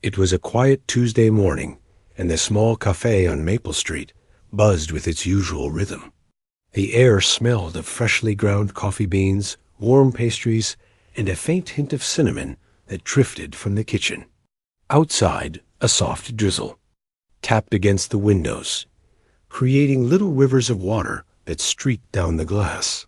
It was a quiet Tuesday morning, and the small café on Maple Street buzzed with its usual rhythm. The air smelled of freshly ground coffee beans, warm pastries, and a faint hint of cinnamon that drifted from the kitchen. Outside, a soft drizzle tapped against the windows, creating little rivers of water that streaked down the glass.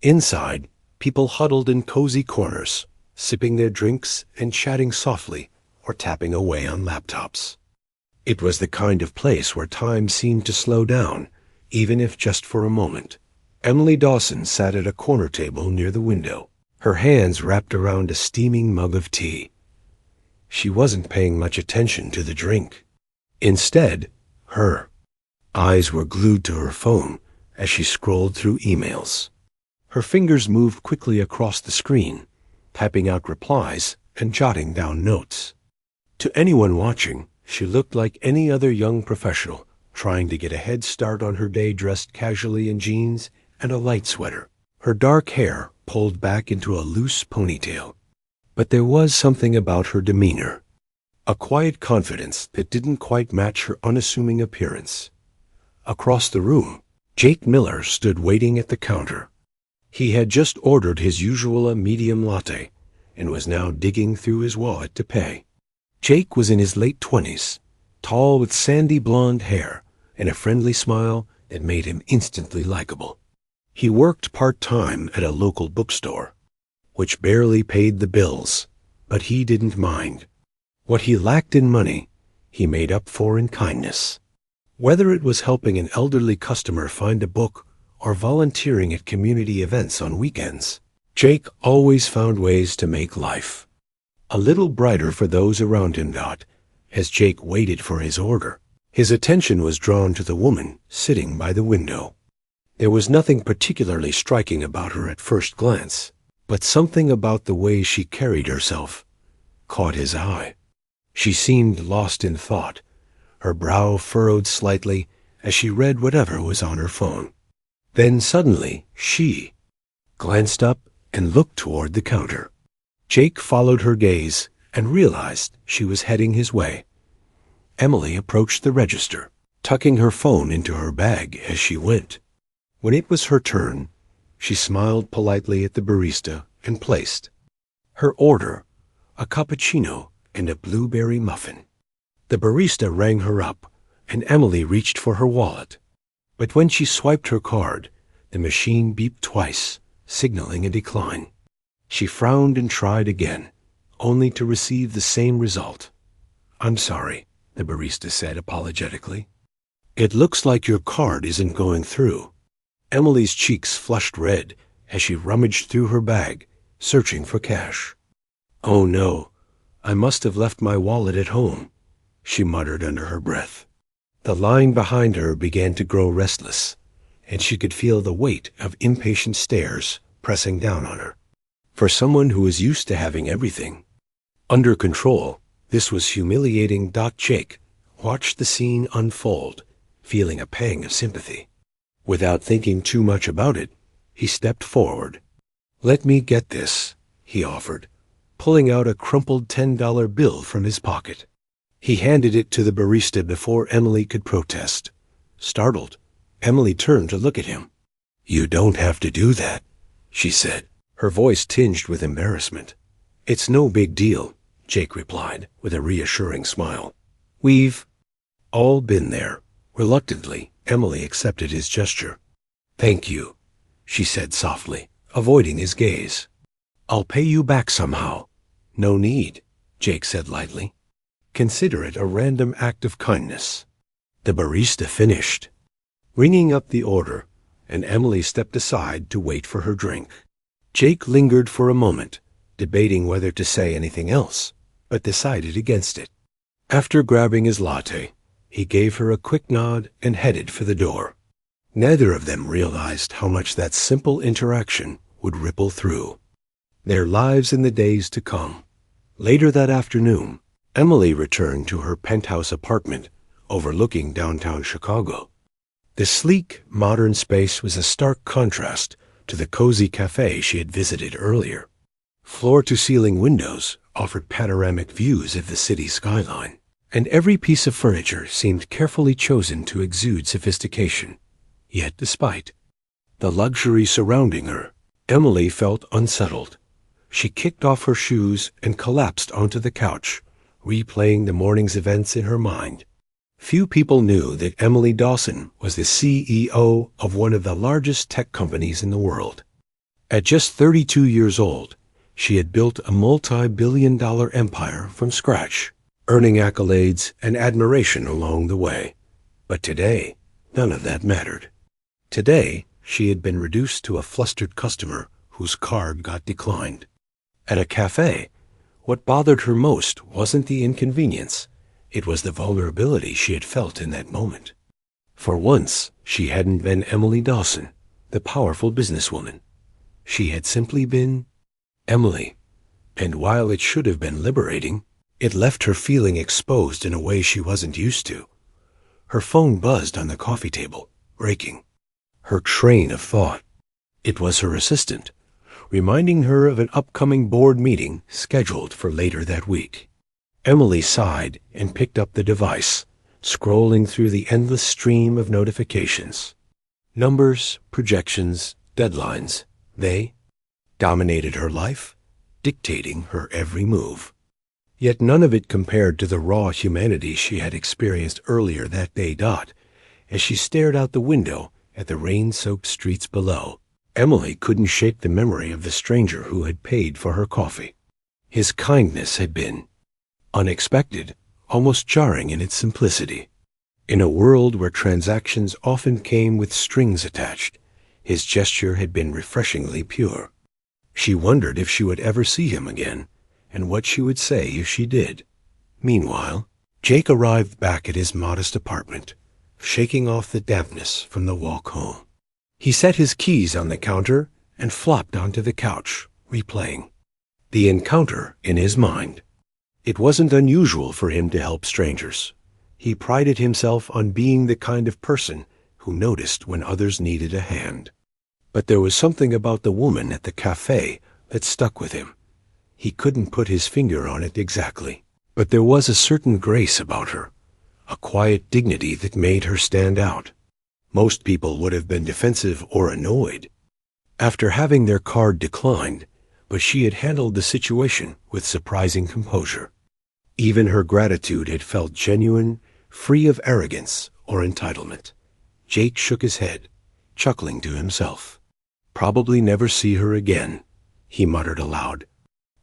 Inside, people huddled in cozy corners, sipping their drinks and chatting softly or tapping away on laptops. It was the kind of place where time seemed to slow down, even if just for a moment. Emily Dawson sat at a corner table near the window, her hands wrapped around a steaming mug of tea. She wasn't paying much attention to the drink. Instead, her eyes were glued to her phone as she scrolled through emails. Her fingers moved quickly across the screen, typing out replies and jotting down notes. To anyone watching, she looked like any other young professional trying to get a head start on her day, dressed casually in jeans and a light sweater, her dark hair pulled back into a loose ponytail. But there was something about her demeanor, a quiet confidence that didn't quite match her unassuming appearance. Across the room, Jake Miller stood waiting at the counter. He had just ordered his usual medium latte and was now digging through his wallet to pay. Jake was in his late 20s, tall with sandy blonde hair and a friendly smile that made him instantly likable. He worked part-time at a local bookstore, which barely paid the bills, but he didn't mind. What he lacked in money, he made up for in kindness. Whether it was helping an elderly customer find a book or volunteering at community events on weekends, Jake always found ways to make life a little brighter for those around him. As Jake waited for his order, his attention was drawn to the woman sitting by the window. There was nothing particularly striking about her at first glance, but something about the way she carried herself caught his eye. She seemed lost in thought, her brow furrowed slightly as she read whatever was on her phone. Then suddenly she glanced up and looked toward the counter. Jake followed her gaze and realized she was heading his way. Emily approached the register, tucking her phone into her bag as she went. When it was her turn, she smiled politely at the barista and placed her order, a cappuccino and a blueberry muffin. The barista rang her up, and Emily reached for her wallet. But when she swiped her card, the machine beeped twice, signaling a decline. She frowned and tried again, only to receive the same result. "I'm sorry," the barista said apologetically. "It looks like your card isn't going through." Emily's cheeks flushed red as she rummaged through her bag, searching for cash. "Oh no, I must have left my wallet at home," she muttered under her breath. The line behind her began to grow restless, and she could feel the weight of impatient stares pressing down on her. For someone who was used to having everything under control, this was humiliating. Jake watched the scene unfold, feeling a pang of sympathy. Without thinking too much about it, he stepped forward. "Let me get this," he offered, pulling out a crumpled $10 bill from his pocket. He handed it to the barista before Emily could protest. Startled, Emily turned to look at him. "You don't have to do that," she said, her voice tinged with embarrassment. "It's no big deal," Jake replied with a reassuring smile. "We've all been there." Reluctantly, Emily accepted his gesture. "Thank you," she said softly, avoiding his gaze. "I'll pay you back somehow." "No need," Jake said lightly. "Consider it a random act of kindness." The barista finished, ringing up the order, and Emily stepped aside to wait for her drink. Jake lingered for a moment, debating whether to say anything else, but decided against it. After grabbing his latte, he gave her a quick nod and headed for the door. Neither of them realized how much that simple interaction would ripple through their lives in the days to come. Later that afternoon, Emily returned to her penthouse apartment overlooking downtown Chicago. The sleek, modern space was a stark contrast to the cozy cafe she had visited earlier. Floor-to-ceiling windows offered panoramic views of the city skyline, and every piece of furniture seemed carefully chosen to exude sophistication. Yet despite the luxury surrounding her, Emily felt unsettled. She kicked off her shoes and collapsed onto the couch, replaying the morning's events in her mind. Few people knew that Emily Dawson was the CEO of one of the largest tech companies in the world. At just 32 years old, she had built a multi-billion-dollar empire from scratch, earning accolades and admiration along the way. But today, none of that mattered. Today, she had been reduced to a flustered customer whose card got declined. At a cafe, what bothered her most wasn't the inconvenience. It was the vulnerability she had felt in that moment. For once, she hadn't been Emily Dawson, the powerful businesswoman. She had simply been Emily. And while it should have been liberating, it left her feeling exposed in a way she wasn't used to. Her phone buzzed on the coffee table, breaking her train of thought. It was her assistant, reminding her of an upcoming board meeting scheduled for later that week. Emily sighed and picked up the device, scrolling through the endless stream of notifications. Numbers, projections, deadlines, they dominated her life, dictating her every move. Yet none of it compared to the raw humanity she had experienced earlier that day. As she stared out the window at the rain-soaked streets below, Emily couldn't shake the memory of the stranger who had paid for her coffee. His kindness had been unexpected, almost jarring in its simplicity. In a world where transactions often came with strings attached, his gesture had been refreshingly pure. She wondered if she would ever see him again, and what she would say if she did. Meanwhile, Jake arrived back at his modest apartment, shaking off the dampness from the walk home. He set his keys on the counter and flopped onto the couch, replaying the encounter in his mind. It wasn't unusual for him to help strangers. He prided himself on being the kind of person who noticed when others needed a hand. But there was something about the woman at the cafe that stuck with him. He couldn't put his finger on it exactly, but there was a certain grace about her, a quiet dignity that made her stand out. Most people would have been defensive or annoyed after having their card declined, but she had handled the situation with surprising composure. Even her gratitude had felt genuine, free of arrogance or entitlement. Jake shook his head, chuckling to himself. Probably never see her again, he muttered aloud.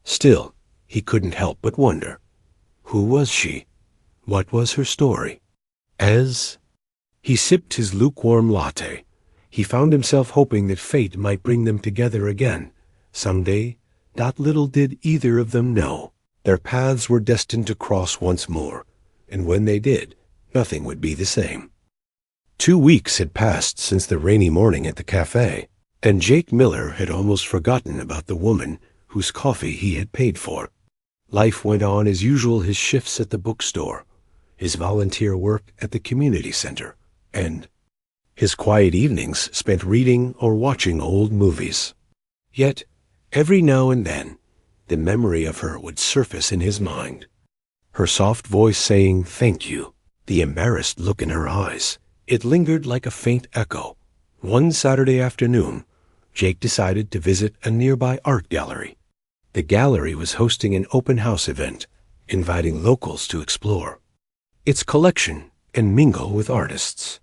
Still, he couldn't help but wonder. Who was she? What was her story? As he sipped his lukewarm latte, he found himself hoping that fate might bring them together again someday. Little did either of them know. Their paths were destined to cross once more, and when they did, nothing would be the same. 2 weeks had passed since the rainy morning at the cafe, and Jake Miller had almost forgotten about the woman whose coffee he had paid for. Life went on as usual, his shifts at the bookstore, his volunteer work at the community center, and his quiet evenings spent reading or watching old movies. Yet, every now and then, the memory of her would surface in his mind. Her soft voice saying thank you, the embarrassed look in her eyes, it lingered like a faint echo. One Saturday afternoon, Jake decided to visit a nearby art gallery. The gallery was hosting an open house event, inviting locals to explore its collection and mingle with artists.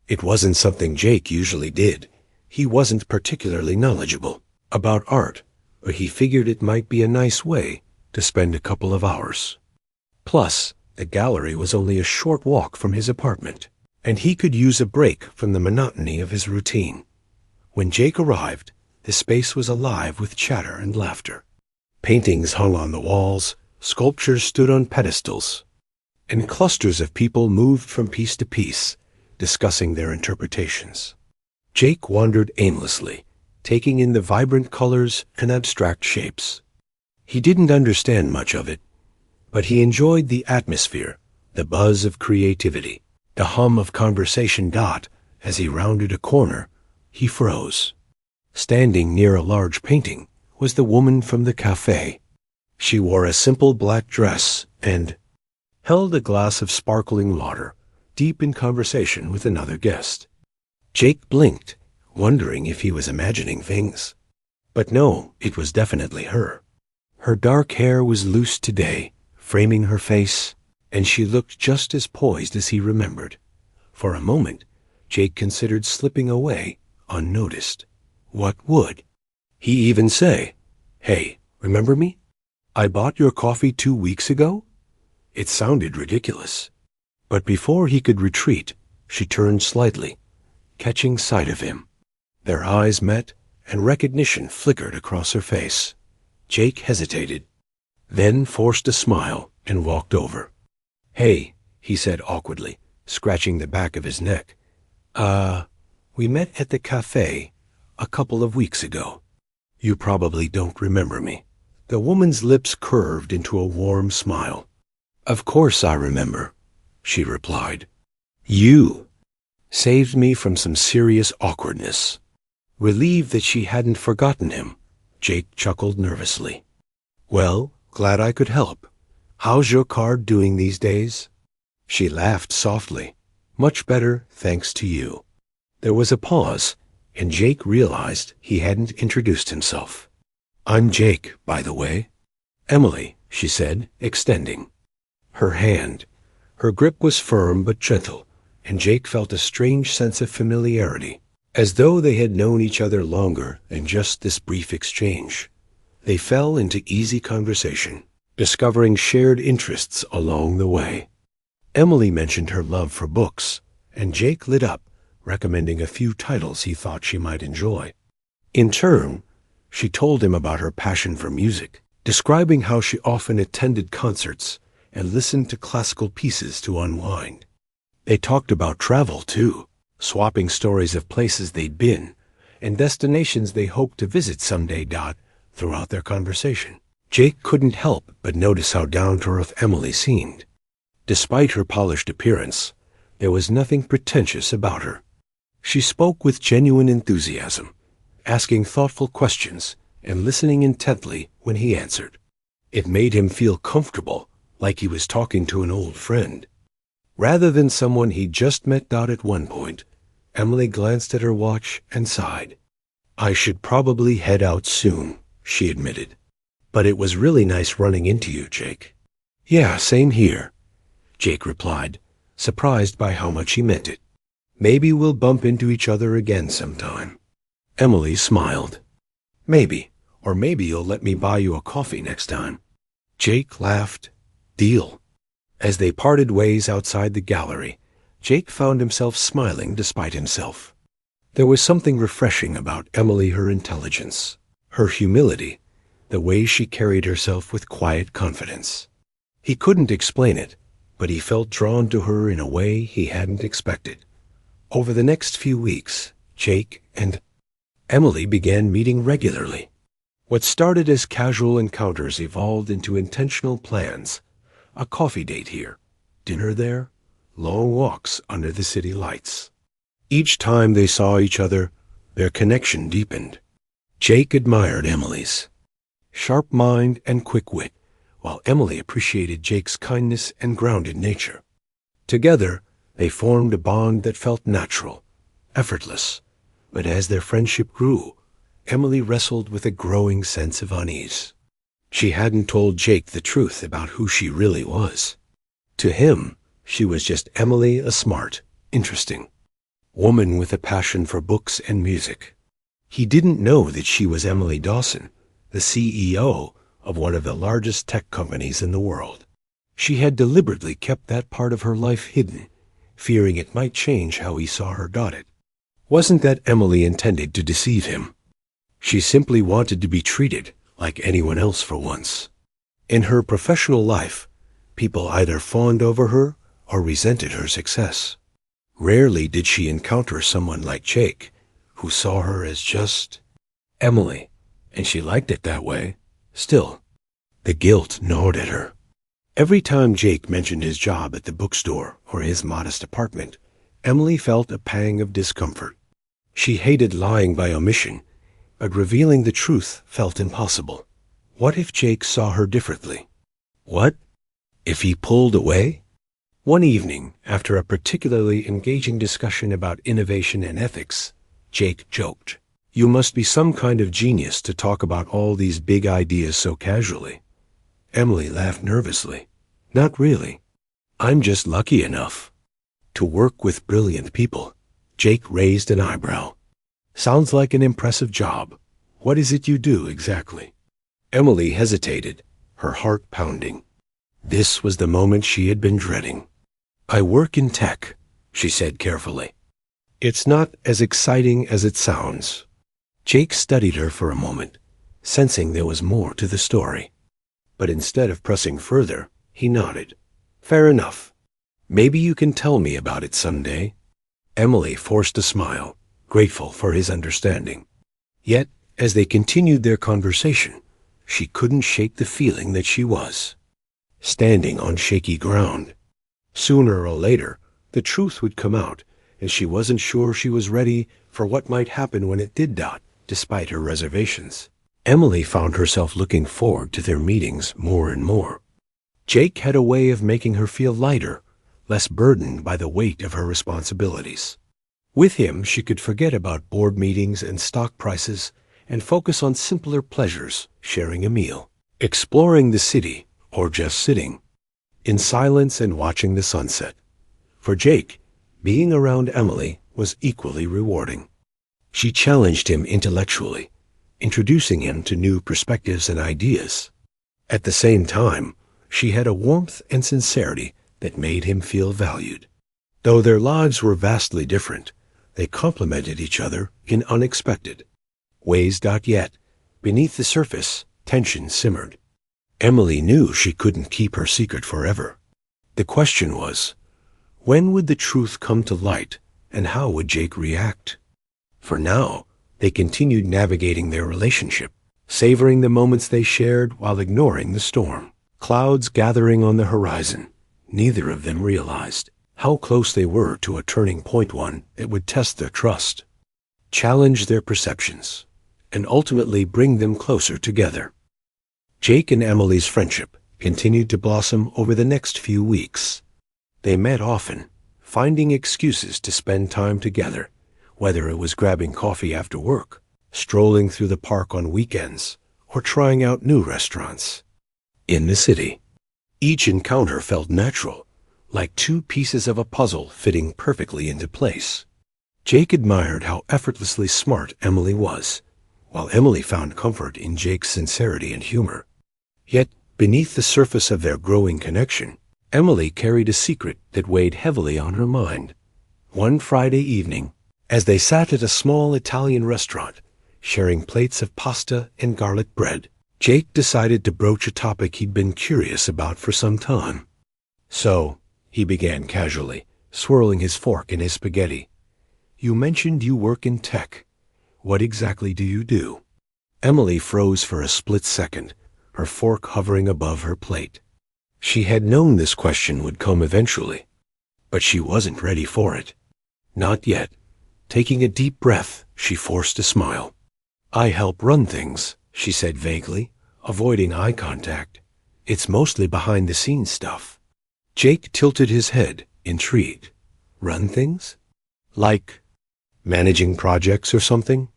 It wasn't something Jake usually did. He wasn't particularly knowledgeable about art, but he figured it might be a nice way to spend a couple of hours. Plus, the gallery was only a short walk from his apartment, and he could use a break from the monotony of his routine. When Jake arrived, the space was alive with chatter and laughter. Paintings hung on the walls, sculptures stood on pedestals, and clusters of people moved from piece to piece, discussing their interpretations. Jake wandered aimlessly, taking in the vibrant colors and abstract shapes. He didn't understand much of it, but he enjoyed the atmosphere, the buzz of creativity, the hum of conversation. As he rounded a corner, he froze. Standing near a large painting was the woman from the cafe. She wore a simple black dress and held a glass of sparkling water, deep in conversation with another guest. Jake blinked, wondering if he was imagining things. But no, it was definitely her. Her dark hair was loose today, framing her face, and she looked just as poised as he remembered. For a moment, Jake considered slipping away, unnoticed. What would he even say? "Hey, remember me? I bought your coffee 2 weeks ago?" It sounded ridiculous. But before he could retreat, she turned slightly, catching sight of him. Their eyes met, and recognition flickered across her face. Jake hesitated, then forced a smile and walked over. "Hey," he said awkwardly, scratching the back of his neck. We met at the café a couple of weeks ago. You probably don't remember me." The woman's lips curved into a warm smile. "Of course I remember," she replied. "You saved me from some serious awkwardness." Relieved that she hadn't forgotten him, Jake chuckled nervously. "Well, glad I could help. How's your card doing these days?" She laughed softly. "Much better, thanks to you." There was a pause, and Jake realized he hadn't introduced himself. "I'm Jake, by the way." "Emily," she said, extending her hand. Her grip was firm but gentle, and Jake felt a strange sense of familiarity, as though they had known each other longer than just this brief exchange. They fell into easy conversation, discovering shared interests along the way. Emily mentioned her love for books, and Jake lit up, recommending a few titles he thought she might enjoy. In turn, she told him about her passion for music, describing how she often attended concerts and listened to classical pieces to unwind. They talked about travel, too, swapping stories of places they'd been and destinations they hoped to visit someday. Throughout their conversation, Jake couldn't help but notice how down-to-earth Emily seemed. Despite her polished appearance, there was nothing pretentious about her. She spoke with genuine enthusiasm, asking thoughtful questions and listening intently when he answered. It made him feel comfortable, like he was talking to an old friend, rather than someone he'd just met. At one point, Emily glanced at her watch and sighed. "I should probably head out soon," she admitted. "But it was really nice running into you, Jake." "Yeah, same here," Jake replied, surprised by how much he meant it. "Maybe we'll bump into each other again sometime." Emily smiled. "Maybe, or maybe you'll let me buy you a coffee next time." Jake laughed. "Deal." As they parted ways outside the gallery, Jake found himself smiling despite himself. There was something refreshing about Emily, her intelligence, her humility, the way she carried herself with quiet confidence. He couldn't explain it, but he felt drawn to her in a way he hadn't expected. Over the next few weeks, Jake and Emily began meeting regularly. What started as casual encounters evolved into intentional plans. A coffee date here, dinner there, long walks under the city lights. Each time they saw each other, their connection deepened. Jake admired Emily's sharp mind and quick wit, while Emily appreciated Jake's kindness and grounded nature. Together, they formed a bond that felt natural, effortless. But as their friendship grew, Emily wrestled with a growing sense of unease. She hadn't told Jake the truth about who she really was. To him, she was just Emily, a smart, interesting woman with a passion for books and music. He didn't know that she was Emily Dawson, the CEO of one of the largest tech companies in the world. She had deliberately kept that part of her life hidden, fearing it might change how he saw her. It wasn't that Emily intended to deceive him. She simply wanted to be treated like anyone else for once. In her professional life, people either fawned over her or resented her success. Rarely did she encounter someone like Jake, who saw her as just Emily, and she liked it that way. Still, the guilt gnawed at her. Every time Jake mentioned his job at the bookstore or his modest apartment, Emily felt a pang of discomfort. She hated lying by omission, but revealing the truth felt impossible. What if Jake saw her differently? What if he pulled away? One evening, after a particularly engaging discussion about innovation and ethics, Jake joked, "You must be some kind of genius to talk about all these big ideas so casually." Emily laughed nervously. "Not really. I'm just lucky enough to work with brilliant people." Jake raised an eyebrow. "Sounds like an impressive job. What is it you do exactly?" Emily hesitated, her heart pounding. This was the moment she had been dreading. "I work in tech," she said carefully. "It's not as exciting as it sounds." Jake studied her for a moment, sensing there was more to the story. But instead of pressing further, he nodded. "Fair enough. Maybe you can tell me about it someday." Emily forced a smile, grateful for his understanding. Yet, as they continued their conversation, she couldn't shake the feeling that she was standing on shaky ground. Sooner or later, the truth would come out, and she wasn't sure she was ready for what might happen when it did, despite her reservations. Emily found herself looking forward to their meetings more and more. Jake had a way of making her feel lighter, less burdened by the weight of her responsibilities. With him, she could forget about board meetings and stock prices and focus on simpler pleasures, sharing a meal, exploring the city, or just sitting in silence and watching the sunset. For Jake, being around Emily was equally rewarding. She challenged him intellectually, introducing him to new perspectives and ideas. At the same time, she had a warmth and sincerity that made him feel valued. Though their lives were vastly different, they complemented each other in unexpected ways. Yet, beneath the surface, tension simmered. Emily knew she couldn't keep her secret forever. The question was, when would the truth come to light, and how would Jake react? For now, they continued navigating their relationship, savoring the moments they shared while ignoring the storm. Clouds gathering on the horizon, neither of them realized how close they were to a turning point, one that would test their trust, challenge their perceptions, and ultimately bring them closer together. Jake and Emily's friendship continued to blossom over the next few weeks. They met often, finding excuses to spend time together, whether it was grabbing coffee after work, strolling through the park on weekends, or trying out new restaurants. In the city, each encounter felt natural, like two pieces of a puzzle fitting perfectly into place. Jake admired how effortlessly smart Emily was, while Emily found comfort in Jake's sincerity and humor. Yet, beneath the surface of their growing connection, Emily carried a secret that weighed heavily on her mind. One Friday evening, as they sat at a small Italian restaurant, sharing plates of pasta and garlic bread, Jake decided to broach a topic he'd been curious about for some time. "So," he began casually, swirling his fork in his spaghetti, "you mentioned you work in tech. What exactly do you do?" Emily froze for a split second, her fork hovering above her plate. She had known this question would come eventually, but she wasn't ready for it. Not yet. Taking a deep breath, she forced a smile. "I help run things," she said vaguely, avoiding eye contact. "It's mostly behind-the-scenes stuff." Jake tilted his head, intrigued. "Run things? Like managing projects or something?"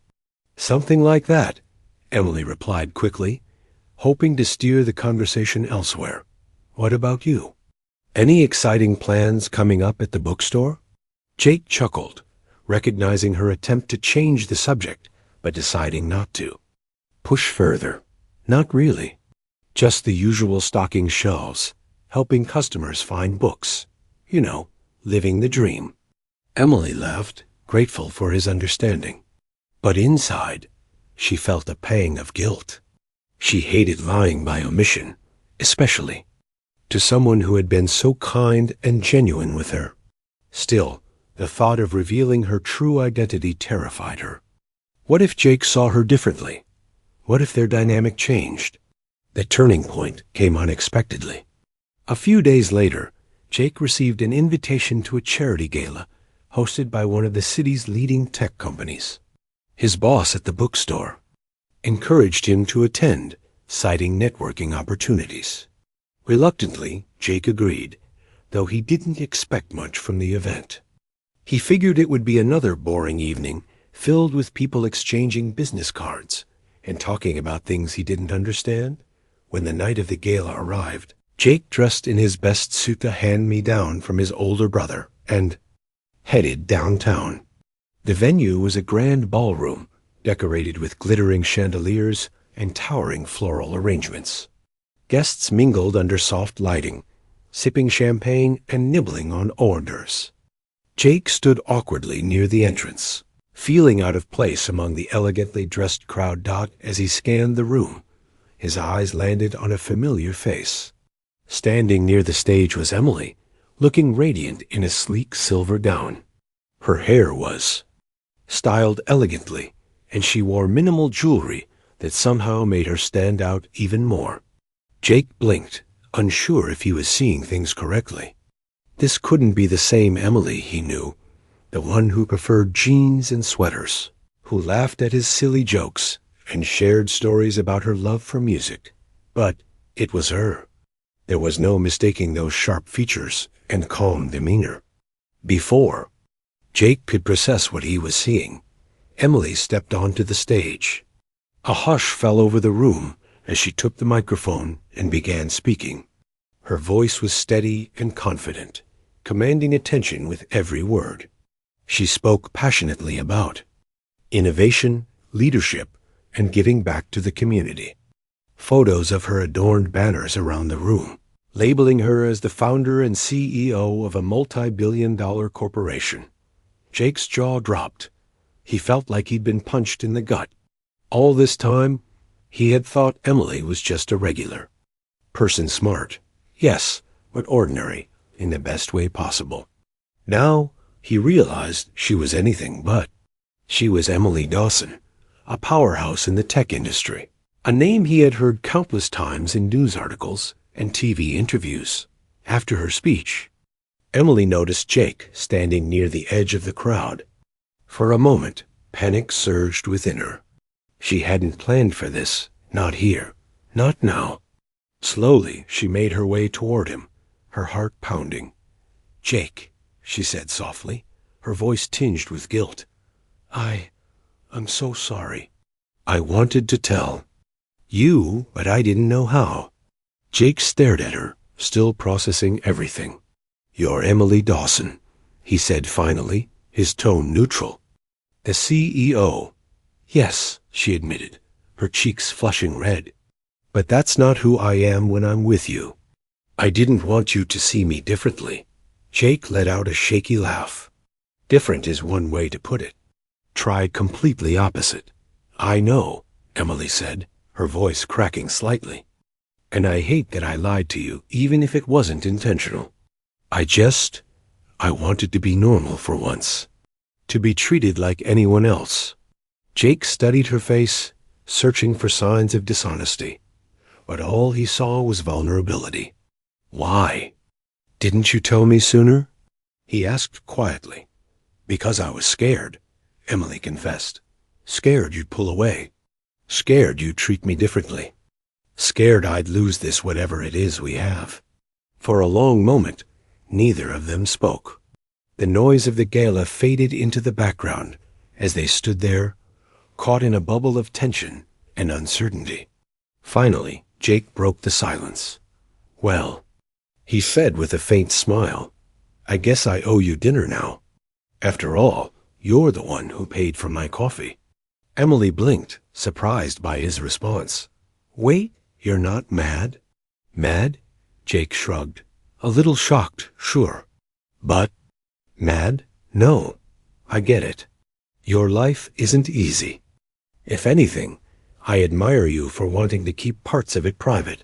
"Something like that," Emily replied quickly, hoping to steer the conversation elsewhere. "What about you? Any exciting plans coming up at the bookstore?" Jake chuckled, recognizing her attempt to change the subject, but deciding not to. Push further. "Not really. Just the usual stocking shelves, helping customers find books. You know, living the dream." Emily laughed, grateful for his understanding. But inside, she felt a pang of guilt. She hated lying by omission, especially to someone who had been so kind and genuine with her. Still, the thought of revealing her true identity terrified her. What if Jake saw her differently? What if their dynamic changed? The turning point came unexpectedly. A few days later, Jake received an invitation to a charity gala hosted by one of the city's leading tech companies. His boss at the bookstore encouraged him to attend, citing networking opportunities. Reluctantly, Jake agreed, though he didn't expect much from the event. He figured it would be another boring evening filled with people exchanging business cards and talking about things he didn't understand. When the night of the gala arrived, Jake dressed in his best suit, a hand-me-down from his older brother, and headed downtown. The venue was a grand ballroom, decorated with glittering chandeliers and towering floral arrangements. Guests mingled under soft lighting, sipping champagne and nibbling on hors d'oeuvres. Jake stood awkwardly near the entrance, feeling out of place among the elegantly dressed crowd. As he scanned the room, his eyes landed on a familiar face. Standing near the stage was Emily, looking radiant in a sleek silver gown. Her hair was styled elegantly, and she wore minimal jewelry that somehow made her stand out even more. Jake blinked, unsure if he was seeing things correctly. This couldn't be the same Emily he knew, the one who preferred jeans and sweaters, who laughed at his silly jokes and shared stories about her love for music. But it was her. There was no mistaking those sharp features and calm demeanor. Before Jake could process what he was seeing, Emily stepped onto the stage. A hush fell over the room as she took the microphone and began speaking. Her voice was steady and confident, commanding attention with every word. She spoke passionately about innovation, leadership, and giving back to the community. Photos of her adorned banners around the room, labeling her as the founder and CEO of a multi-billion-dollar corporation. Jake's jaw dropped. He felt like he'd been punched in the gut. All this time, he had thought Emily was just a regular person, smart, yes, but ordinary in the best way possible. Now, he realized she was anything but. She was Emily Dawson, a powerhouse in the tech industry, a name he had heard countless times in news articles and TV interviews. After her speech, Emily noticed Jake standing near the edge of the crowd. For a moment, panic surged within her. She hadn't planned for this, not here, not now. Slowly, she made her way toward him, her heart pounding. "Jake," she said softly, her voice tinged with guilt. I'm so sorry. I wanted to tell you, but I didn't know how." Jake stared at her, still processing everything. "You're Emily Dawson," he said finally, his tone neutral. "The CEO." "Yes," she admitted, her cheeks flushing red. "But that's not who I am when I'm with you. I didn't want you to see me differently." Jake let out a shaky laugh. "Different is one way to put it. Try completely opposite." "I know," Emily said, her voice cracking slightly. "And I hate that I lied to you, even if it wasn't intentional. I wanted to be normal for once. To be treated like anyone else." Jake studied her face, searching for signs of dishonesty. But all he saw was vulnerability. "Why? Didn't you tell me sooner?" he asked quietly. "Because I was scared," Emily confessed. "Scared you'd pull away. Scared you'd treat me differently. Scared I'd lose this whatever it is we have." For a long moment, neither of them spoke. The noise of the gala faded into the background as they stood there, caught in a bubble of tension and uncertainty. Finally, Jake broke the silence. "Well," he said with a faint smile, "I guess I owe you dinner now. After all, you're the one who paid for my coffee." Emily blinked, surprised by his response. "Wait, you're not mad?" "Mad?" Jake shrugged. "A little shocked, sure. But mad? No. I get it. Your life isn't easy. If anything, I admire you for wanting to keep parts of it private."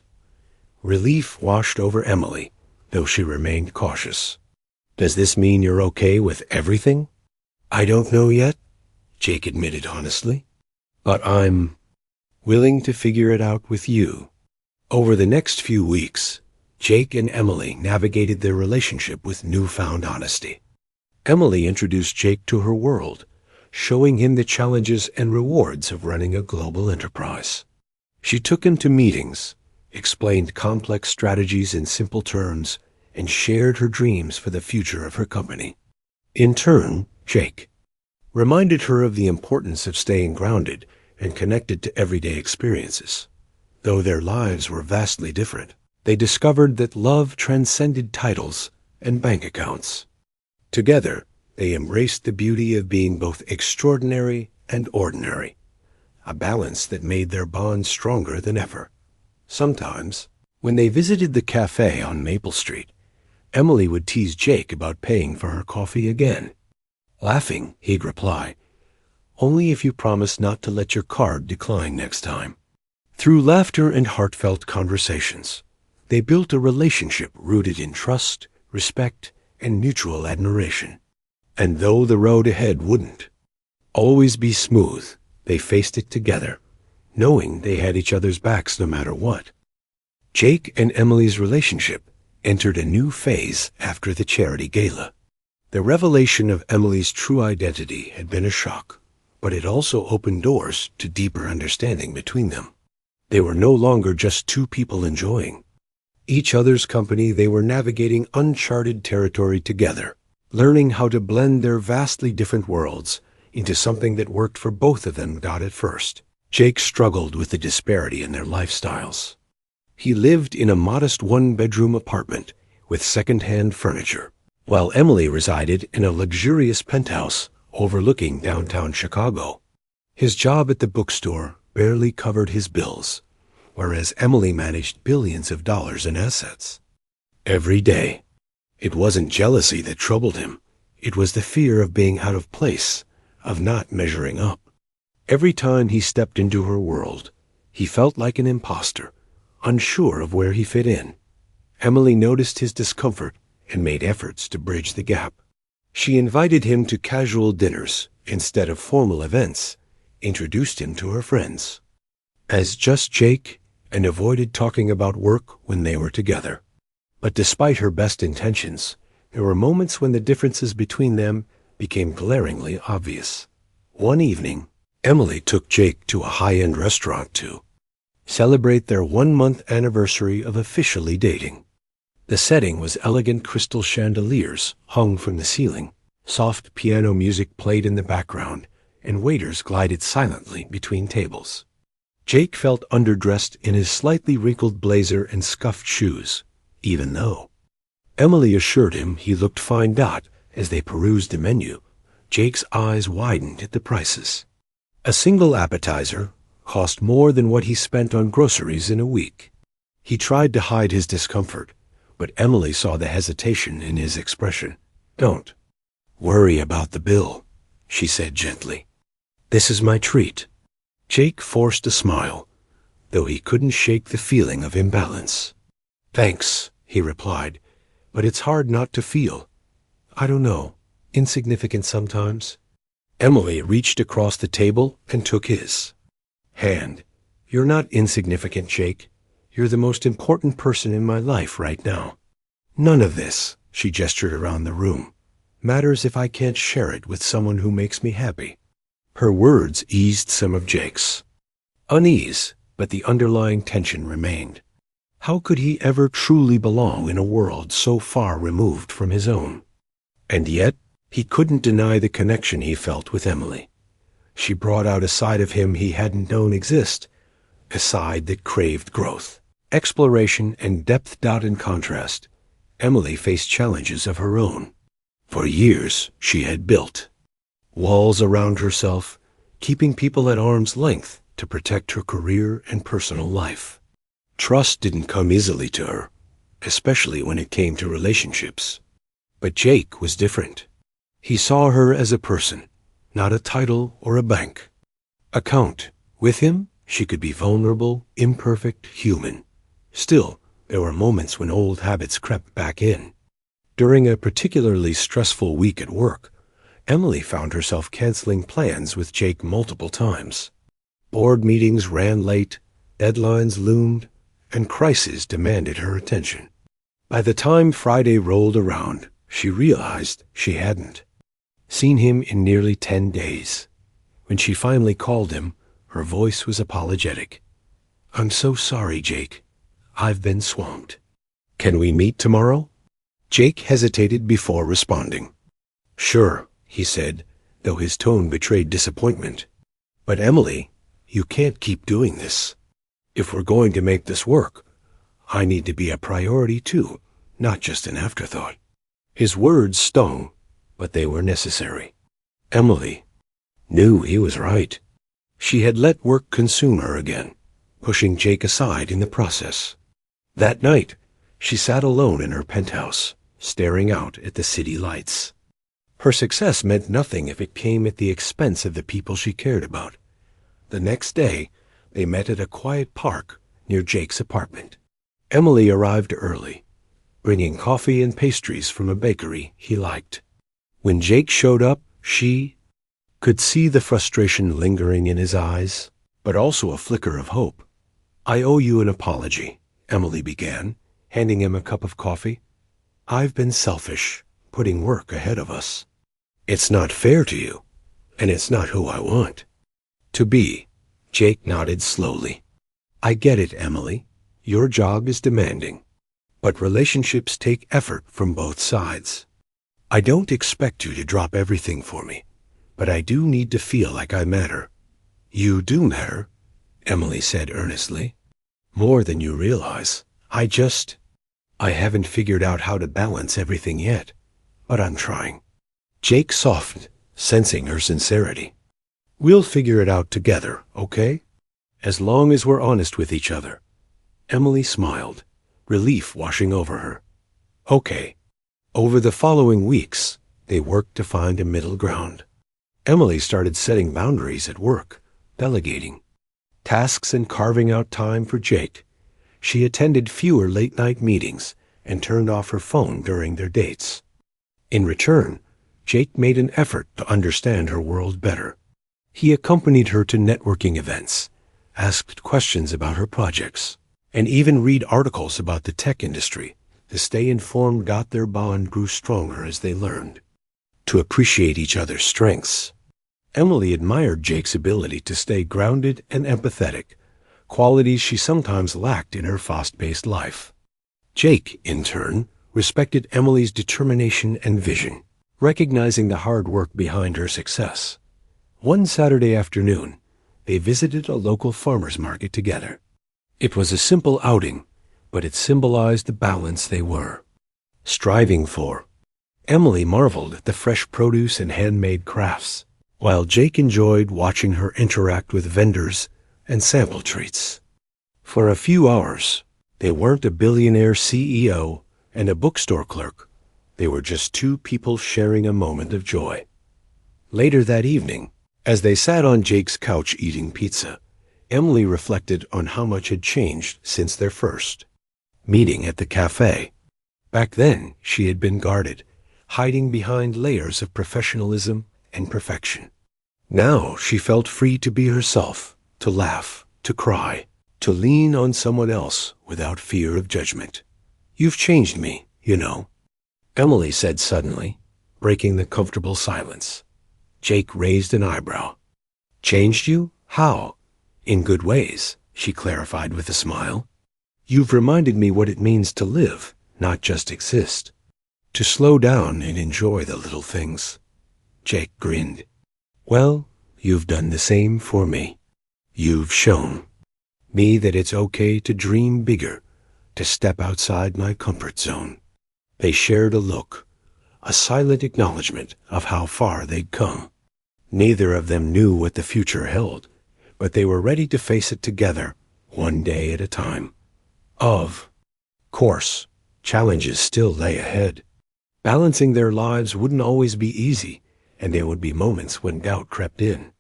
Relief washed over Emily, though she remained cautious. "Does this mean you're okay with everything?" "I don't know yet," Jake admitted honestly. "But I'm willing to figure it out with you." Over the next few weeks, Jake and Emily navigated their relationship with newfound honesty. Emily introduced Jake to her world, showing him the challenges and rewards of running a global enterprise. She took him to meetings, explained complex strategies in simple terms, and shared her dreams for the future of her company. In turn, Jake reminded her of the importance of staying grounded and connected to everyday experiences. Though their lives were vastly different, they discovered that love transcended titles and bank accounts. Together, they embraced the beauty of being both extraordinary and ordinary, a balance that made their bond stronger than ever. Sometimes, when they visited the cafe on Maple Street, Emily would tease Jake about paying for her coffee again. Laughing, he'd reply, "Only if you promise not to let your card decline next time." Through laughter and heartfelt conversations, they built a relationship rooted in trust, respect, and mutual admiration. And though the road ahead wouldn't always be smooth, they faced it together, knowing they had each other's backs no matter what. Jake and Emily's relationship entered a new phase after the charity gala. The revelation of Emily's true identity had been a shock, but it also opened doors to deeper understanding between them. They were no longer just two people enjoying each other's company. They were navigating uncharted territory together, learning how to blend their vastly different worlds into something that worked for both of them. At first, Jake struggled with the disparity in their lifestyles. He lived in a modest one-bedroom apartment with second-hand furniture, while Emily resided in a luxurious penthouse overlooking downtown Chicago. His job at the bookstore barely covered his bills, whereas Emily managed billions of dollars in assets. Every day, it wasn't jealousy that troubled him. It was the fear of being out of place, of not measuring up. Every time he stepped into her world, he felt like an imposter, unsure of where he fit in. Emily noticed his discomfort and made efforts to bridge the gap. She invited him to casual dinners instead of formal events, introduced him to her friends as just Jake, and avoided talking about work when they were together. But despite her best intentions, there were moments when the differences between them became glaringly obvious. One evening, Emily took Jake to a high-end restaurant to celebrate their 1-month anniversary of officially dating. The setting was elegant crystal chandeliers hung from the ceiling, soft piano music played in the background, and waiters glided silently between tables. Jake felt underdressed in his slightly wrinkled blazer and scuffed shoes, even though Emily assured him he looked fine. As they perused the menu, Jake's eyes widened at the prices. A single appetizer cost more than what he spent on groceries in a week. He tried to hide his discomfort, but Emily saw the hesitation in his expression. "Don't worry about the bill," she said gently. "This is my treat." Jake forced a smile, though he couldn't shake the feeling of imbalance. "Thanks," he replied, "but it's hard not to feel, I don't know, insignificant sometimes." Emily reached across the table and took his hand. "You're not insignificant, Jake. You're the most important person in my life right now. None of this," she gestured around the room, "matters if I can't share it with someone who makes me happy." Her words eased some of Jake's unease, but the underlying tension remained. How could he ever truly belong in a world so far removed from his own? And yet, he couldn't deny the connection he felt with Emily. She brought out a side of him he hadn't known exist, a side that craved growth, exploration, and depth. In contrast, Emily faced challenges of her own. For years, she had built walls around herself, keeping people at arm's length to protect her career and personal life. Trust didn't come easily to her, especially when it came to relationships. But Jake was different. He saw her as a person, not a title or a bank account. With him, she could be vulnerable, imperfect, human. Still, there were moments when old habits crept back in. During a particularly stressful week at work, Emily found herself canceling plans with Jake multiple times. Board meetings ran late, deadlines loomed, and crises demanded her attention. By the time Friday rolled around, she realized she hadn't seen him in nearly 10 days. When she finally called him, her voice was apologetic. I'm so sorry, Jake. I've been swamped. Can we meet tomorrow? Jake hesitated before responding. Sure, he said, though his tone betrayed disappointment. But Emily, you can't keep doing this. If we're going to make this work, I need to be a priority too, not just an afterthought. His words stung, but they were necessary. Emily knew he was right. She had let work consume her again, pushing Jake aside in the process. That night, she sat alone in her penthouse, staring out at the city lights. Her success meant nothing if it came at the expense of the people she cared about. The next day, they met at a quiet park near Jake's apartment. Emily arrived early, bringing coffee and pastries from a bakery he liked. When Jake showed up, she could see the frustration lingering in his eyes, but also a flicker of hope. I owe you an apology, Emily began, handing him a cup of coffee. I've been selfish, putting work ahead of us. It's not fair to you, and it's not who I want to be. Jake nodded slowly. I get it, Emily. Your job is demanding, but relationships take effort from both sides. I don't expect you to drop everything for me, but I do need to feel like I matter. You do matter, Emily said earnestly. More than you realize. I haven't figured out how to balance everything yet, but I'm trying. Jake softened, sensing her sincerity. We'll figure it out together, okay? As long as we're honest with each other. Emily smiled, relief washing over her. Okay. Over the following weeks, they worked to find a middle ground. Emily started setting boundaries at work, delegating tasks and carving out time for Jake. She attended fewer late-night meetings and turned off her phone during their dates. In return, Jake made an effort to understand her world better. He accompanied her to networking events, asked questions about her projects, and even read articles about the tech industry. To stay informed, their bond grew stronger as they learned to appreciate each other's strengths. Emily admired Jake's ability to stay grounded and empathetic, qualities she sometimes lacked in her fast-paced life. Jake, in turn, respected Emily's determination and vision, recognizing the hard work behind her success. One Saturday afternoon, they visited a local farmer's market together. It was a simple outing, but it symbolized the balance they were striving for. Emily marveled at the fresh produce and handmade crafts, while Jake enjoyed watching her interact with vendors and sample treats. For a few hours, they weren't a billionaire CEO and a bookstore clerk. They were just two people sharing a moment of joy. Later that evening, as they sat on Jake's couch eating pizza, Emily reflected on how much had changed since their first meeting at the cafe. Back then, she had been guarded, hiding behind layers of professionalism and perfection. Now she felt free to be herself, to laugh, to cry, to lean on someone else without fear of judgment. You've changed me, you know, Emily said suddenly, breaking the comfortable silence. Jake raised an eyebrow. Changed you? How? In good ways, she clarified with a smile. You've reminded me what it means to live, not just exist. To slow down and enjoy the little things. Jake grinned. Well, you've done the same for me. You've shown me that it's okay to dream bigger, to step outside my comfort zone. They shared a look, a silent acknowledgement of how far they'd come. Neither of them knew what the future held, but they were ready to face it together, one day at a time. Of course, challenges still lay ahead. Balancing their lives wouldn't always be easy, and there would be moments when doubt crept in.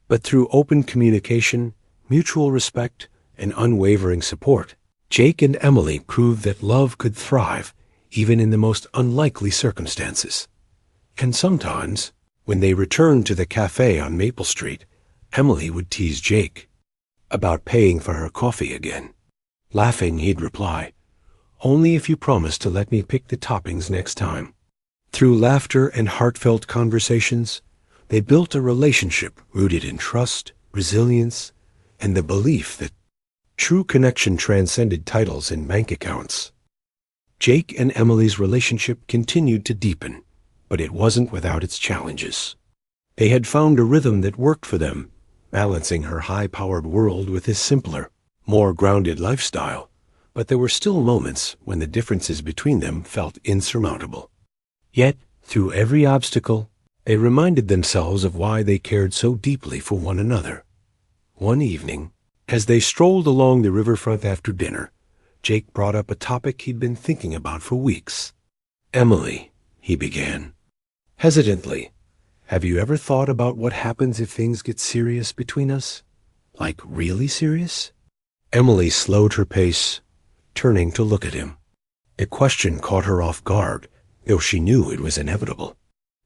But through open communication, mutual respect, and unwavering support, Jake and Emily proved that love could thrive even in the most unlikely circumstances. And sometimes, when they returned to the cafe on Maple Street, Emily would tease Jake about paying for her coffee again. Laughing, he'd reply, "Only if you promise to let me pick the toppings next time." Through laughter and heartfelt conversations, they built a relationship rooted in trust, resilience, and the belief that True connection transcended titles and bank accounts. Jake and Emily's relationship continued to deepen, but it wasn't without its challenges. They had found a rhythm that worked for them, balancing her high-powered world with his simpler, more grounded lifestyle, but there were still moments when the differences between them felt insurmountable. Yet, through every obstacle, they reminded themselves of why they cared so deeply for one another. One evening, as they strolled along the riverfront after dinner, Jake brought up a topic he'd been thinking about for weeks. "Emily," he began, hesitantly, "have you ever thought about what happens if things get serious between us? Like really serious?" Emily slowed her pace, turning to look at him. The question caught her off guard, though she knew it was inevitable.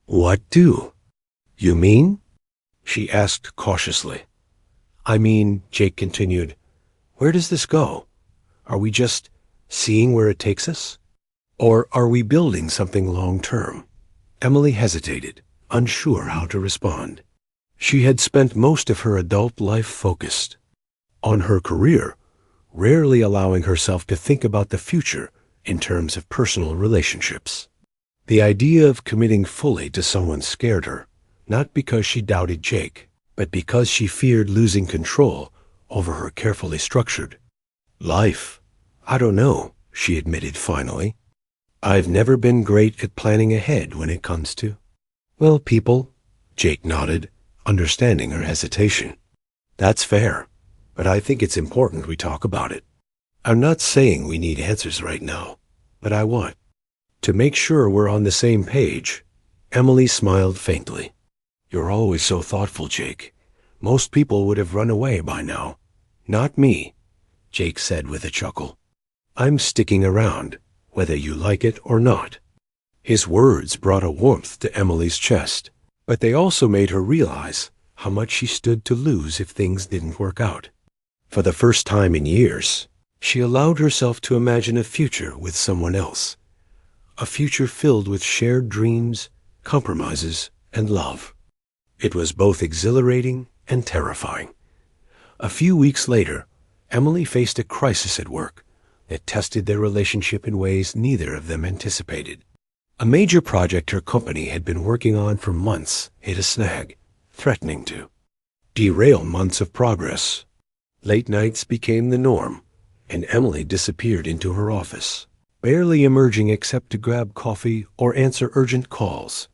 "What do? You mean?" she asked cautiously. "I mean," Jake continued, "where does this go? Are we just seeing where it takes us? Or are we building something long-term?" Emily hesitated, unsure how to respond. She had spent most of her adult life focused on her career, rarely allowing herself to think about the future in terms of personal relationships. The idea of committing fully to someone scared her, not because she doubted Jake, but because she feared losing control over her carefully structured life. "I don't know," she admitted finally. "I've never been great at planning ahead when it comes to, well, people." Jake nodded, understanding her hesitation. "That's fair, but I think it's important we talk about it. I'm not saying we need answers right now, but I want to make sure we're on the same page." Emily smiled faintly. "You're always so thoughtful, Jake. Most people would have run away by now." "Not me," Jake said with a chuckle. "I'm sticking around, whether you like it or not." His words brought a warmth to Emily's chest, but they also made her realize how much she stood to lose if things didn't work out. For the first time in years, she allowed herself to imagine a future with someone else. A future filled with shared dreams, compromises, and love. It was both exhilarating and terrifying. A few weeks later, Emily faced a crisis at work that tested their relationship in ways neither of them anticipated. A major project her company had been working on for months hit a snag, threatening to derail months of progress. Late nights became the norm, and Emily disappeared into her office, barely emerging except to grab coffee or answer urgent calls.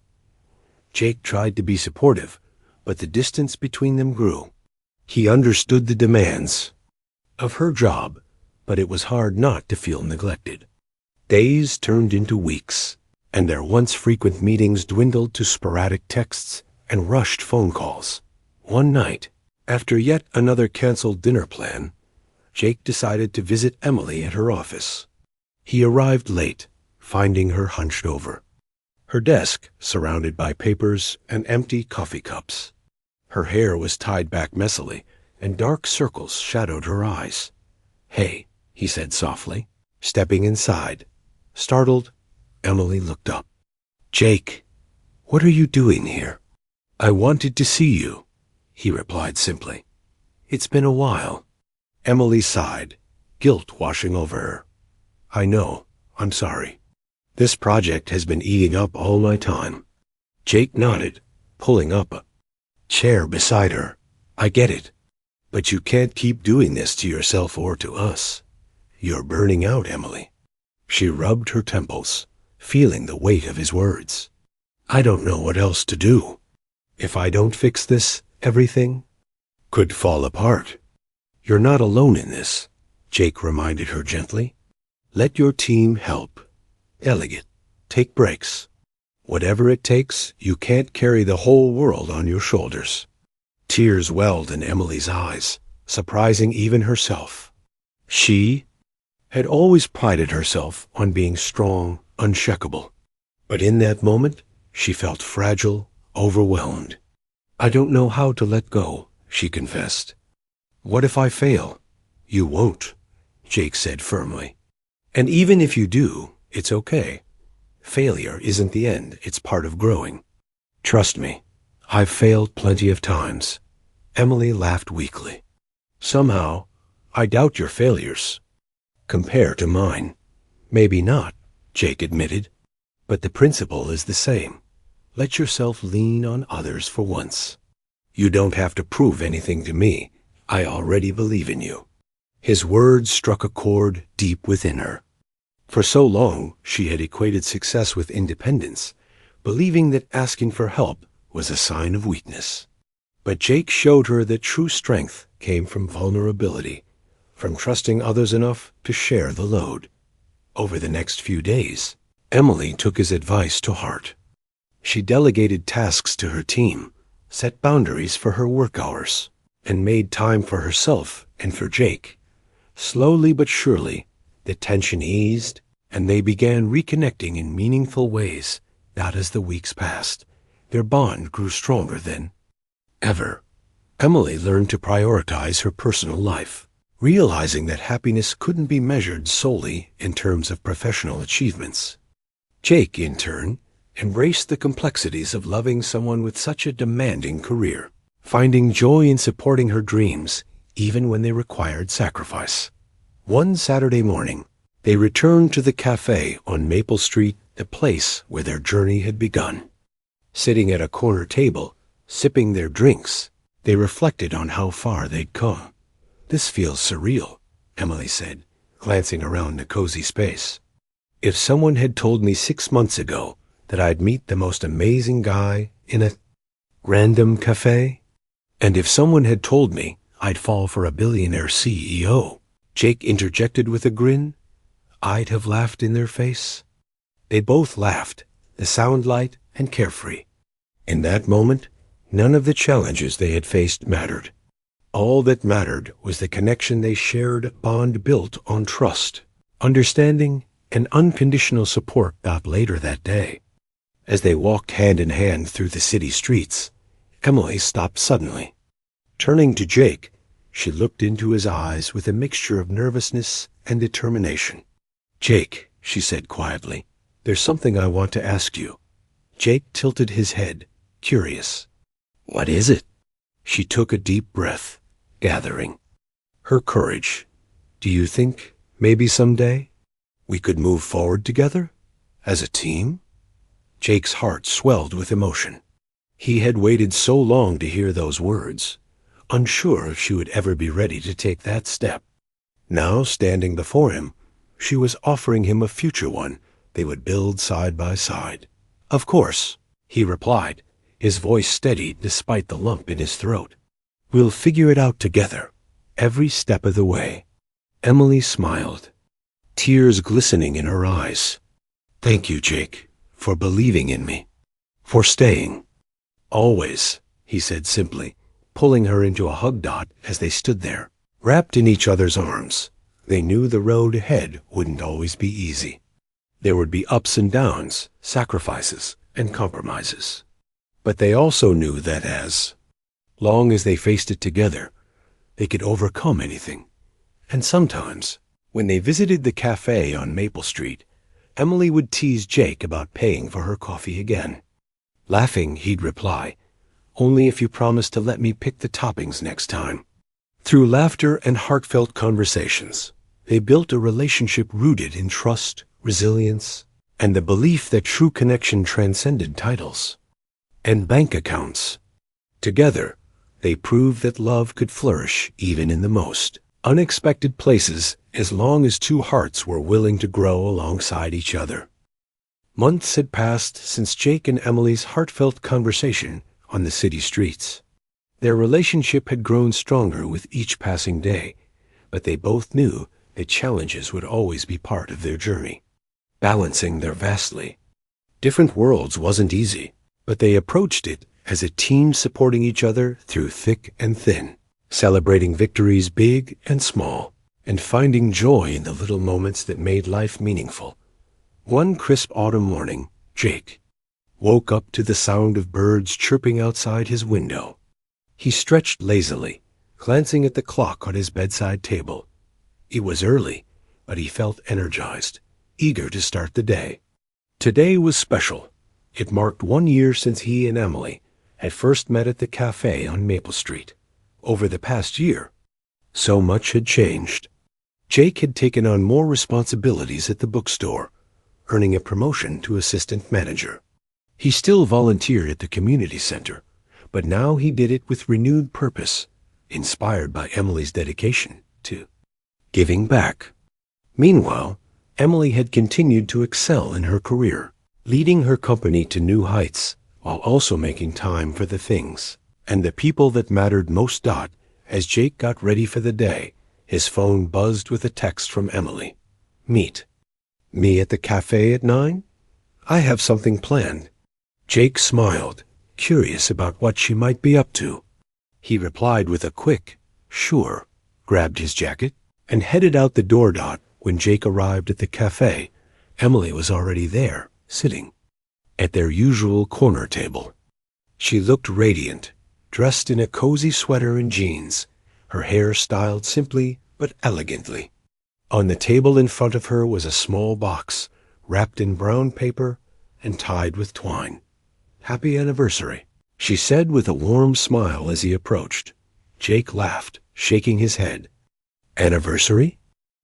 Jake tried to be supportive, but the distance between them grew. He understood the demands of her job, but it was hard not to feel neglected. Days turned into weeks, and their once frequent meetings dwindled to sporadic texts and rushed phone calls. One night, after yet another canceled dinner plan, Jake decided to visit Emily at her office. He arrived late, finding her hunched over, her desk surrounded by papers and empty coffee cups. Her hair was tied back messily, and dark circles shadowed her eyes. "Hey," he said softly, stepping inside. Startled, Emily looked up. "Jake, what are you doing here?" "I wanted to see you," he replied simply. "It's been a while." Emily sighed, guilt washing over her. "I know. I'm sorry. This project has been eating up all my time." Jake nodded, pulling up a chair beside her. "I get it. But you can't keep doing this to yourself or to us. You're burning out, Emily." She rubbed her temples, feeling the weight of his words. "I don't know what else to do. If I don't fix this, everything could fall apart." "You're not alone in this," Jake reminded her gently. "Let your team help. Delegate. Take breaks. Whatever it takes, you can't carry the whole world on your shoulders." Tears welled in Emily's eyes, surprising even herself. She had always prided herself on being strong, unshakable. But in that moment, she felt fragile, overwhelmed. "I don't know how to let go," she confessed. "What if I fail?" "You won't," Jake said firmly. "And even if you do, it's okay. Failure isn't the end, it's part of growing. Trust me, I've failed plenty of times." Emily laughed weakly. "Somehow, I doubt your failures. Compare to mine. Maybe not, Jake admitted, but the principle is the same. Let yourself lean on others for once. You don't have to prove anything to me. I already believe in you. His words struck a chord deep within her. For so long, she had equated success with independence, believing that asking for help was a sign of weakness. But Jake showed her that true strength came from vulnerability, from trusting others enough to share the load. Over the next few days, Emily took his advice to heart. She delegated tasks to her team, set boundaries for her work hours, and made time for herself and for Jake. Slowly but surely, the tension eased, and they began reconnecting in meaningful ways. Not as the weeks passed. Their bond grew stronger than ever. Emily learned to prioritize her personal life, realizing that happiness couldn't be measured solely in terms of professional achievements. Jake, in turn, embraced the complexities of loving someone with such a demanding career, finding joy in supporting her dreams, even when they required sacrifice. One Saturday morning, they returned to the cafe on Maple Street, the place where their journey had begun. Sitting at a corner table, sipping their drinks, they reflected on how far they'd come. "This feels surreal," Emily said, glancing around the cozy space. "If someone had told me 6 months ago that I'd meet the most amazing guy in a random cafe, and if someone had told me I'd fall for a billionaire CEO," Jake interjected with a grin, "I'd have laughed in their face." They both laughed, the sound light and carefree. In that moment, none of the challenges they had faced mattered. All that mattered was the connection they shared, a bond built on trust, understanding, and unconditional support. Later that day, as they walked hand in hand through the city streets, Emily stopped suddenly. Turning to Jake, she looked into his eyes with a mixture of nervousness and determination. "Jake," she said quietly, "there's something I want to ask you." Jake tilted his head, curious. "What is it?" She took a deep breath, gathering her courage. "Do you think maybe someday we could move forward together as a team?" Jake's heart swelled with emotion. He had waited so long to hear those words, unsure if she would ever be ready to take that step. Now, standing before him, she was offering him a future one they would build side by side. "Of course," he replied, his voice steady despite the lump in his throat. "We'll figure it out together, every step of the way." Emily smiled, tears glistening in her eyes. "Thank you, Jake, for believing in me, for staying." "Always," he said simply, pulling her into a hug as they stood there, wrapped in each other's arms. They knew the road ahead wouldn't always be easy. There would be ups and downs, sacrifices, and compromises. But they also knew that as long as they faced it together, they could overcome anything. And sometimes, when they visited the cafe on Maple Street, Emily would tease Jake about paying for her coffee again. Laughing, he'd reply, "Only if you promise to let me pick the toppings next time." Through laughter and heartfelt conversations, they built a relationship rooted in trust, resilience, and the belief that true connection transcended titles and bank accounts. Together, they proved that love could flourish even in the most unexpected places as long as two hearts were willing to grow alongside each other. Months had passed since Jake and Emily's heartfelt conversation on the city streets. Their relationship had grown stronger with each passing day, but they both knew that challenges would always be part of their journey. Balancing their vastly different worlds wasn't easy, but they approached it as a team supporting each other through thick and thin, celebrating victories big and small, and finding joy in the little moments that made life meaningful. One crisp autumn morning, Jake woke up to the sound of birds chirping outside his window. He stretched lazily, glancing at the clock on his bedside table. It was early, but he felt energized, eager to start the day. Today was special. It marked 1 year since he and Emily had first met at the cafe on Maple Street. Over the past year, So much had changed. Jake had taken on more responsibilities at the bookstore, earning a promotion to assistant manager. He still volunteered at the community center, but now he did it with renewed purpose, inspired by Emily's dedication to giving back. Meanwhile, Emily had continued to excel in her career, leading her company to new heights while also making time for the things and the people that mattered most. As Jake got ready for the day, his phone buzzed with a text from Emily. Meet me at the cafe at 9? I have something planned. Jake smiled, curious about what she might be up to. He replied with a quick, sure, grabbed his jacket, and headed out the door. When Jake arrived at the cafe, Emily was already there, sitting at their usual corner table. She looked radiant, dressed in a cozy sweater and jeans, her hair styled simply but elegantly. On the table in front of her was a small box, wrapped in brown paper and tied with twine. Happy anniversary, she said with a warm smile as he approached. Jake laughed, shaking his head. Anniversary?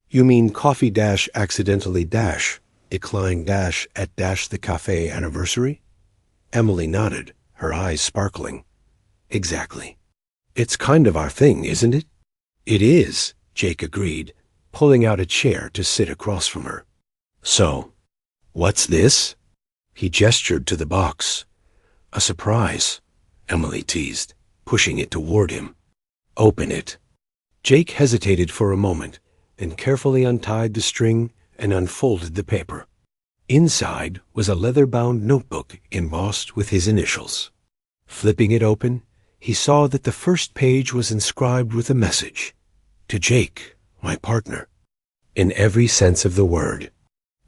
You mean coffee dash accidentally dash, decline dash at dash the cafe anniversary? Emily nodded, her eyes sparkling. Exactly. It's kind of our thing, isn't it? It is, Jake agreed, pulling out a chair to sit across from her. So, what's this? He gestured to the box. A surprise, Emily teased, pushing it toward him. Open it. Jake hesitated for a moment, then carefully untied the string and unfolded the paper. Inside was a leather-bound notebook embossed with his initials. Flipping it open, he saw that the first page was inscribed with a message. To Jake, my partner. In every sense of the word.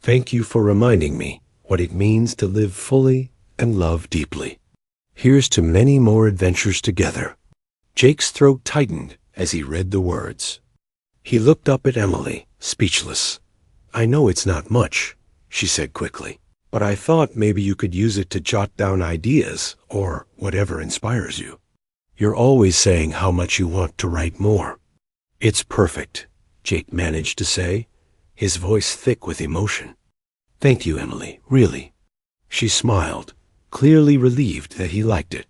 Thank you for reminding me what it means to live fully and love deeply. Here's to many more adventures together. Jake's throat tightened as he read the words. He looked up at Emily, speechless. I know it's not much, she said quickly, but I thought maybe you could use it to jot down ideas or whatever inspires you. You're always saying how much you want to write more. It's perfect, Jake managed to say, his voice thick with emotion. Thank you, Emily, really. She smiled, clearly relieved that he liked it.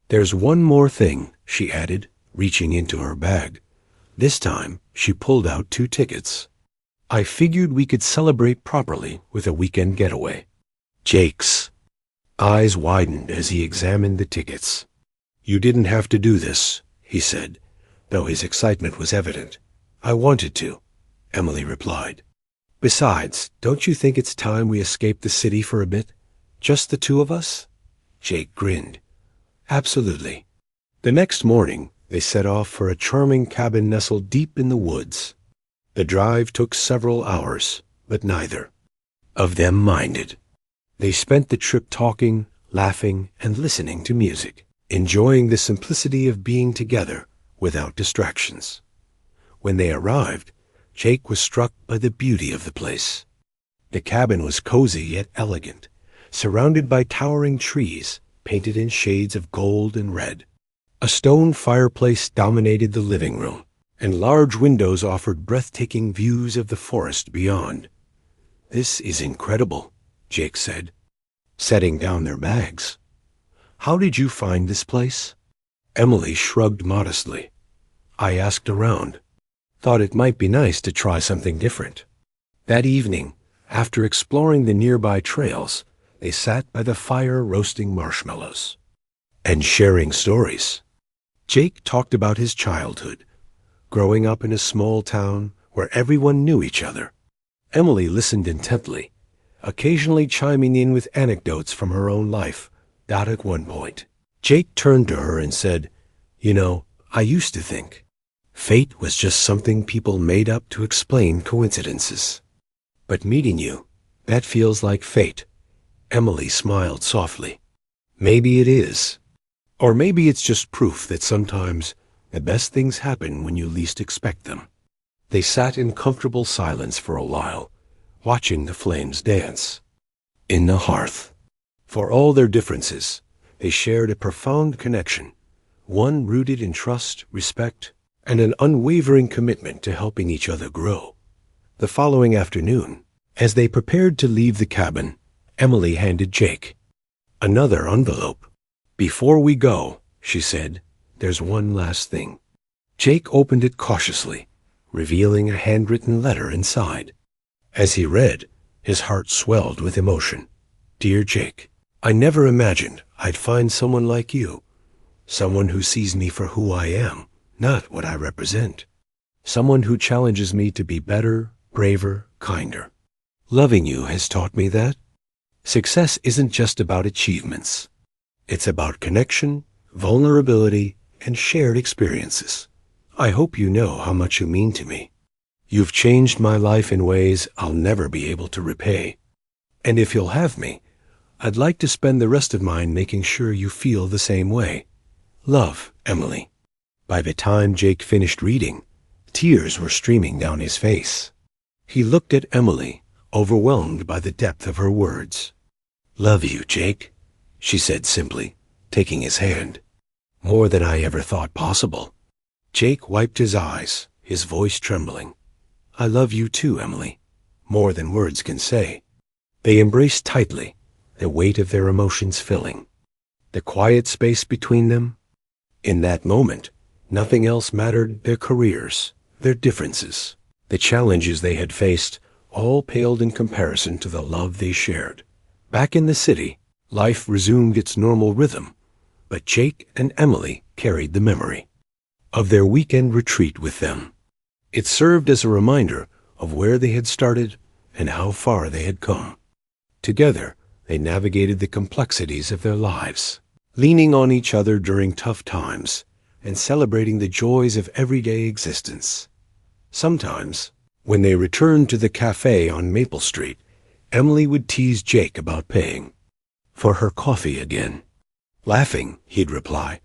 There's one more thing, she added, reaching into her bag. This time, she pulled out 2 tickets. I figured we could celebrate properly with a weekend getaway. Jake's eyes widened as he examined the tickets. You didn't have to do this, he said, though his excitement was evident. I wanted to, Emily replied. Besides, don't you think it's time we escape the city for a bit? Just the 2 of us? Jake grinned. Absolutely. The next morning, they set off for a charming cabin nestled deep in the woods. The drive took several hours, but neither of them minded. They spent the trip talking, laughing, and listening to music, enjoying the simplicity of being together without distractions. When they arrived, Jake was struck by the beauty of the place. The cabin was cozy yet elegant, surrounded by towering trees painted in shades of gold and red. A stone fireplace dominated the living room, and large windows offered breathtaking views of the forest beyond. This is incredible, Jake said, setting down their bags. How did you find this place? Emily shrugged modestly. I asked around. Thought it might be nice to try something different. That evening, after exploring the nearby trails, they sat by the fire roasting marshmallows and sharing stories. Jake talked about his childhood, growing up in a small town where everyone knew each other. Emily listened intently, occasionally chiming in with anecdotes from her own life. At one point, Jake turned to her and said, You know, I used to think fate was just something people made up to explain coincidences. But meeting you, that feels like fate. Emily smiled softly. Maybe it is. Or maybe it's just proof that sometimes the best things happen when you least expect them. They sat in comfortable silence for a while, watching the flames dance in the hearth. For all their differences, they shared a profound connection, one rooted in trust, respect, and an unwavering commitment to helping each other grow. The following afternoon, as they prepared to leave the cabin, Emily handed Jake another envelope. "Before we go," she said, "there's one last thing." Jake opened it cautiously, revealing a handwritten letter inside. As he read, his heart swelled with emotion. "Dear Jake, I never imagined I'd find someone like you, someone who sees me for who I am, not what I represent, someone who challenges me to be better, braver, kinder. Loving you has taught me that success isn't just about achievements. It's about connection, vulnerability, and shared experiences. I hope you know how much you mean to me. You've changed my life in ways I'll never be able to repay. And if you'll have me, I'd like to spend the rest of mine making sure you feel the same way. Love, Emily." By the time Jake finished reading, tears were streaming down his face. He looked at Emily, overwhelmed by the depth of her words. "Love you, Jake," she said simply, taking his hand. "More than I ever thought possible." Jake wiped his eyes, his voice trembling. "I love you too, Emily, more than words can say." They embraced tightly, the weight of their emotions filling. The quiet space between them. In that moment, nothing else mattered. Their careers, their differences, the challenges they had faced, all paled in comparison to the love they shared. Back in the city, life resumed its normal rhythm, but Jake and Emily carried the memory of their weekend retreat with them. It served as a reminder of where they had started and how far they had come. Together, they navigated the complexities of their lives, leaning on each other during tough times and celebrating the joys of everyday existence. Sometimes, when they returned to the cafe on Maple Street, Emily would tease Jake about paying for her coffee again. Laughing, he'd reply,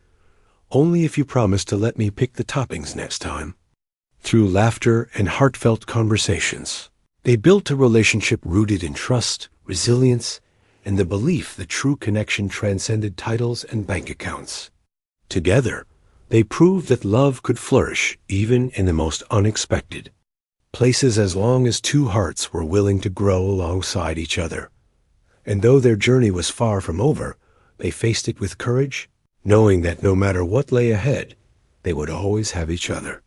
"Only if you promise to let me pick the toppings next time." Through laughter and heartfelt conversations, they built a relationship rooted in trust, resilience, and the belief that true connection transcended titles and bank accounts. Together, they proved that love could flourish even in the most unexpected places as long as two hearts were willing to grow alongside each other. And though their journey was far from over, they faced it with courage, knowing that no matter what lay ahead, they would always have each other.